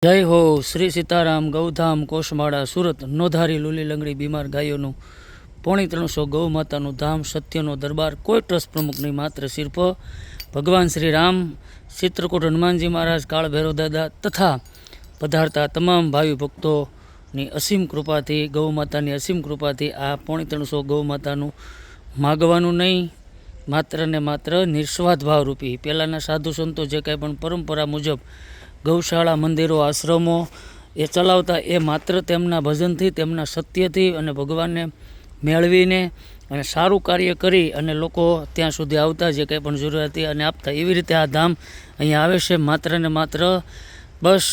જય હો શ્રી સીતારામ ગૌધામ કોસમાળા સુરત નોધારી લૂલી લંગડી બીમાર ગાયોનું 350 ગૌ માતાનું ધામ સત્યનો દરબાર કોઈ ટ્રસ્ટ પ્રમુખની માત્ર સિર્ફ ભગવાન શ્રી રામ ચિત્રકૂટ હનુમાનજી મહારાજ કાળ ભૈરવ દાદા તથા પધારતા તમામ ભાવિ ભક્તોની અસીમ કૃપાથી ગૌ માતાની અસીમ કૃપાથી આ 350 ગૌ માતાનું માગવાનું નહીં, માત્ર ને માત્ર નિસ્વાર્થ ભાવરૂપી પહેલાંના સાધુ સંતો જે કાંઈ પણ પરંપરા મુજબ ગૌશાળા મંદિરો આશ્રમો એ ચલાવતા એ માત્ર તેમના ભજનથી તેમના સત્યથી અને ભગવાનને મેળવીને અને સારું કાર્ય કરી અને લોકો ત્યાં સુધી આવતા જે કંઈ પણ જરૂરિયાત હતી અને આપતા. એવી રીતે આ ધામ અહીંયા આવે છે માત્ર ને માત્ર બસ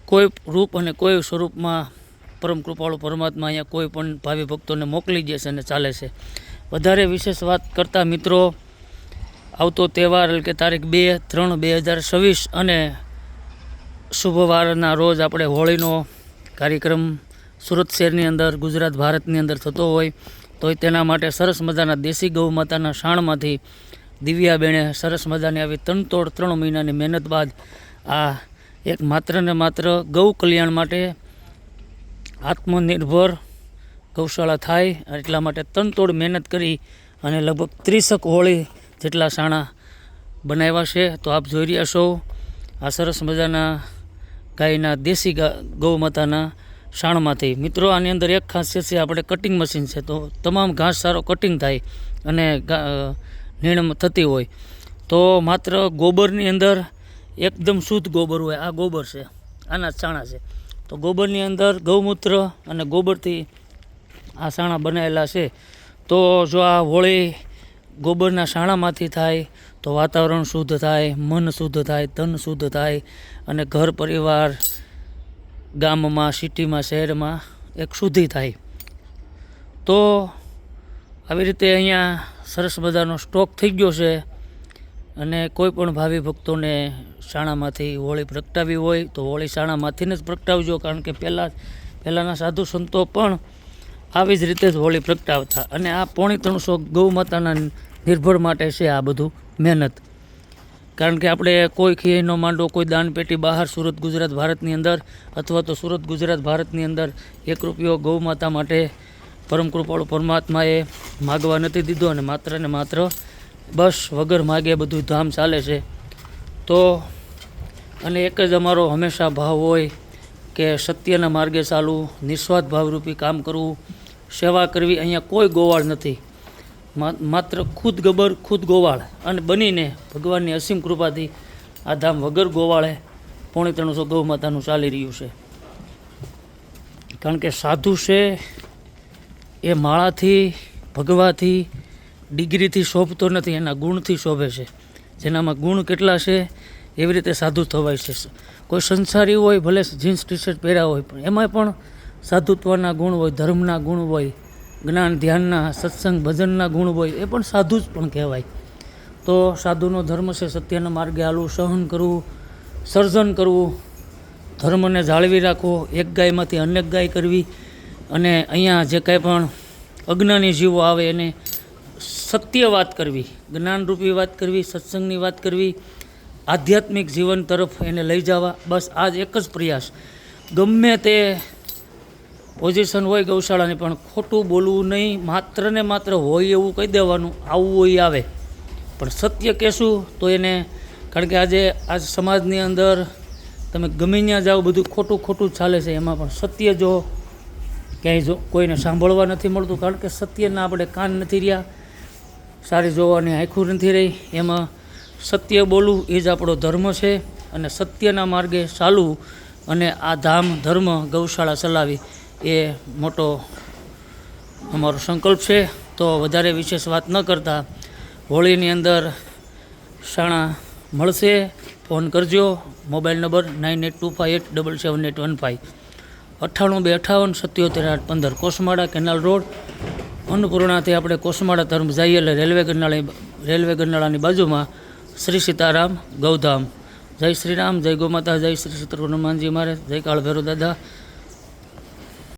કોઈ રૂપ અને કોઈ સ્વરૂપમાં પરમ કૃપાળુ પરમાત્મા અહીંયા કોઈ પણ ભાવિ ભક્તોને મોકલી દે છે અને ચાલે છે. વધારે વિશેષ વાત કરતાં મિત્રો, આવતો તહેવાર એટલે કે તારીખ 2/3/2026 અને શુભવારના રોજ આપણે હોળીનો કાર્યક્રમ સુરત શહેરની અંદર ગુજરાત ભારતની અંદર થતો હોય તો તેના માટે સરસ મજાના દેશી ગૌ માતાના શાણમાંથી દિવ્યાબેને સરસ મજાની આવી તનતોડ 3 મહિનાની મહેનત બાદ આ એક માત્ર ને માત્ર ગૌ કલ્યાણ માટે આત્મનિર્ભર ગૌશાળા થાય એટલા માટે તનતોડ મહેનત કરી અને લગભગ 30 હોળી જેટલા શાણા બનાવ્યા છે. તો આપ જોઈ રહ્યા છો આ સરસ મજાના ગાયના દેશી ગૌ માતાના શાણમાંથી. મિત્રો, આની અંદર એક ખાસિયત છે, આપણે કટિંગ મશીન છે તો તમામ ઘાસ સારો કટિંગ થાય અને નીણ થતી હોય તો માત્ર ગોબરની અંદર એકદમ શુદ્ધ ગોબર હોય. આ ગોબર છે, આના જ શાણા છે. તો ગોબરની અંદર ગૌમૂત્ર અને ગોબરથી આ શાણા બનાવેલા છે. તો જો આ હોળી ગોબરના શાણામાંથી થાય તો વાતાવરણ શુદ્ધ થાય, મન શુદ્ધ થાય, તન શુદ્ધ થાય અને ઘર પરિવાર ગામમાં, સિટીમાં, શહેરમાં એક શુદ્ધિ થાય. તો આવી રીતે અહીંયા સરસ મજાનો સ્ટોક થઈ ગયો છે અને કોઈ પણ ભાવિ ભક્તોને શાણામાંથી હોળી પ્રગટાવી હોય તો હોળી શાણામાંથીને જ પ્રગટાવજો, કારણ કે પહેલાંના સાધુ સંતો પણ આવી જ રીતે જ હોળી પ્રગટાવતા. અને આ 350 ગૌ માતાના નિર્ભર માટે છે આ બધું મહેનત. કારણ કે આપણે કોઈ ખીયનો માંડો, કોઈ દાનપેટી બહાર સુરત ગુજરાત ભારતની અંદર અથવા તો સુરત ગુજરાત ભારતની અંદર 1 રૂપિયો ગૌ માતા માટે પરમ કૃપાળુ પરમાત્માએ માગવા નથી દીધો અને માત્ર ને માત્ર બસ વગર માગે બધું ધામ ચાલે છે. તો અને એક જ અમારો હંમેશા ભાવ હોય કે સત્યના માર્ગે ચાલવું, નિસ્વાર્થ ભાવરૂપી કામ કરવું, સેવા કરવી. અહીંયા કોઈ ગોવાળ નથી, માત્ર ખુદ ગબર ખુદ ગોવાળ અને બનીને ભગવાનની અસીમ કૃપાથી આ ધામ વગર ગોવાળે 350 ગૌ માતાનું ચાલી રહ્યું છે. કારણ કે સાધુ છે એ માળાથી, ભગવાથી, ડિગ્રીથી શોભતો નથી, એના ગુણથી શોભે છે. જેનામાં ગુણ કેટલા છે એવી રીતે સાધુ થવાય છે. કોઈ સંસારી હોય, ભલે જીન્સ ટી શર્ટ પહેર્યા હોય, પણ એમાં પણ સાધુત્વના ગુણ હોય, ધર્મના ગુણ હોય, જ્ઞાન ધ્યાનના સત્સંગ ભજનના ગુણ હોય, એ પણ સાધુ જ પણ કહેવાય. તો સાધુનો ધર્મ છે સત્યના માર્ગે હાલવું, સહન કરવું, સર્જન કરવું, ધર્મને જાળવી રાખવો, એક ગાયમાંથી અનેક ગાય કરવી અને અહીંયા જે કાંઈ પણ અજ્ઞાની જીવો આવે એને સત્ય વાત કરવી, જ્ઞાનરૂપી વાત કરવી, સત્સંગની વાત કરવી, આધ્યાત્મિક જીવન તરફ એને લઈ જવા. બસ આ જ એક જ પ્રયાસ. ગમે તે પોઝિશન હોય ગૌશાળાની, પણ ખોટું બોલવું નહીં, માત્ર ને માત્ર હોય એવું કહી દેવાનું, આવું હોય આવે, પણ સત્ય કહેશું તો એને. કારણ કે આજ સમાજની અંદર તમે ગમે ત્યાં જાઓ બધું ખોટું ખોટું જ ચાલે છે. એમાં પણ સત્ય જો ક્યાંય જો કોઈને સાંભળવા નથી મળતું, કારણ કે સત્યના આપણે કાન નથી રહ્યા, સારી જોવાની આંખું નથી રહી. એમાં સત્ય બોલવું એ જ આપણો ધર્મ છે અને સત્યના માર્ગે ચાલવું અને આ ધામ ધર્મ ગૌશાળા ચલાવી એ મોટો અમારો સંકલ્પ છે. તો વધારે વિશેષ વાત ન કરતાં હોળીની અંદર શાણા મળશે. ફોન કરજો, મોબાઈલ નંબર 9825877815, 98 258 77 8 15, કોસમાળા કેનાલ રોડ, અન્નપૂર્ણાથી આપણે કોસમાળા તરફ જઈએ એટલે રેલવે ગરનાળાની બાજુમાં શ્રી સીતારામ ગૌધામ. જય શ્રી રામ, જય ગૌમાતા, જય શ્રી ચિત્રકૂટ હનુમાનજી મહારાજ, જય કાળ ભૈરવ દાદા.